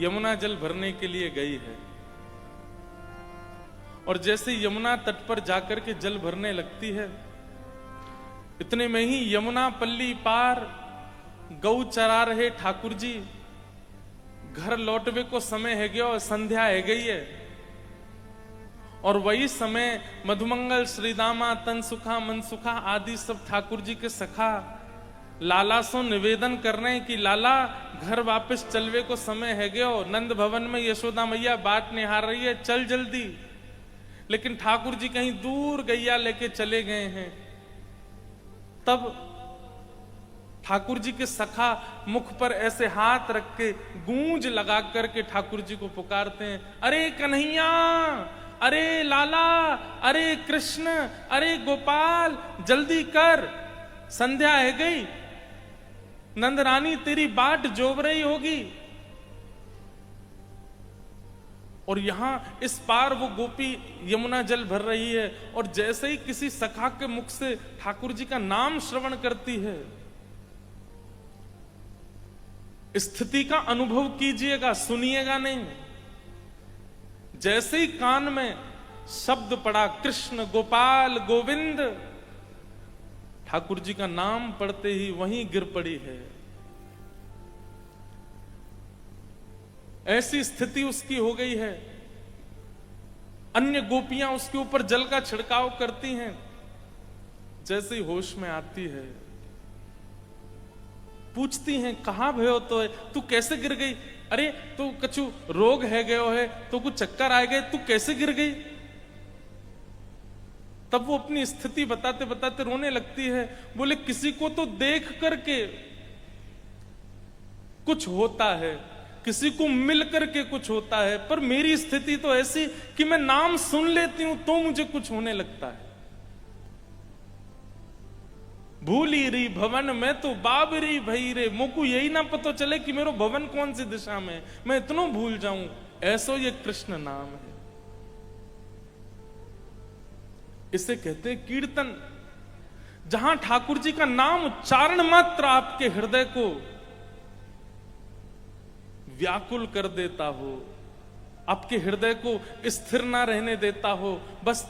यमुना जल भरने के लिए गई है। और जैसे यमुना तट पर जाकर के जल भरने लगती है, इतने में ही यमुना पल्ली पार गौ चरा रहे ठाकुर जी, घर लौटवे को समय है गया और संध्या है गई है। और वही समय मधुमंगल, श्रीदामा, तनसुखा, मनसुखा आदि सब ठाकुर जी के सखा लाला सो निवेदन कर रहे हैं कि लाला घर वापस चलवे को समय है गयो, नंद भवन में यशोदा मैया बाट निहार रही है, चल जल्दी। लेकिन ठाकुर जी कहीं दूर गैया लेके चले गए हैं। तब ठाकुर जी के सखा मुख पर ऐसे हाथ रख के गूंज लगा करके ठाकुर जी को पुकारते हैं, अरे कन्हैया, अरे लाला, अरे कृष्ण, अरे गोपाल, जल्दी कर, संध्या है गई, नंद रानी तेरी बाट जोब रही होगी। और यहां इस पार वो गोपी यमुना जल भर रही है, और जैसे ही किसी सखा के मुख से ठाकुर जी का नाम श्रवण करती है, स्थिति का अनुभव कीजिएगा, सुनिएगा नहीं। जैसे ही कान में शब्द पड़ा कृष्ण, गोपाल, गोविंद, ठाकुर जी का नाम पढ़ते ही वहीं गिर पड़ी है। ऐसी स्थिति उसकी हो गई है। अन्य गोपियां उसके ऊपर जल का छिड़काव करती हैं। जैसे ही होश में आती है, पूछती हैं कहां भयो तो है, तू कैसे गिर गई? अरे तू कछु रोग है गयो है, तो कुछ चक्कर आ गए, तू कैसे गिर गई? तब वो अपनी स्थिति बताते बताते रोने लगती है। बोले किसी को तो देख करके कुछ होता है, किसी को मिल करके कुछ होता है, पर मेरी स्थिति तो ऐसी कि मैं नाम सुन लेती हूं तो मुझे कुछ होने लगता है। भूली रही भवन में तो बाबरी भई रे, मोको यही ना पता चले कि मेरा भवन कौन सी दिशा में है, मैं इतना भूल जाऊं। ऐसो ये कृष्ण नाम है। इसे कहते हैं कीर्तन। जहां ठाकुर जी का नाम उच्चारण मात्र आपके हृदय को व्याकुल कर देता हो, आपके हृदय को स्थिर ना रहने देता हो, बस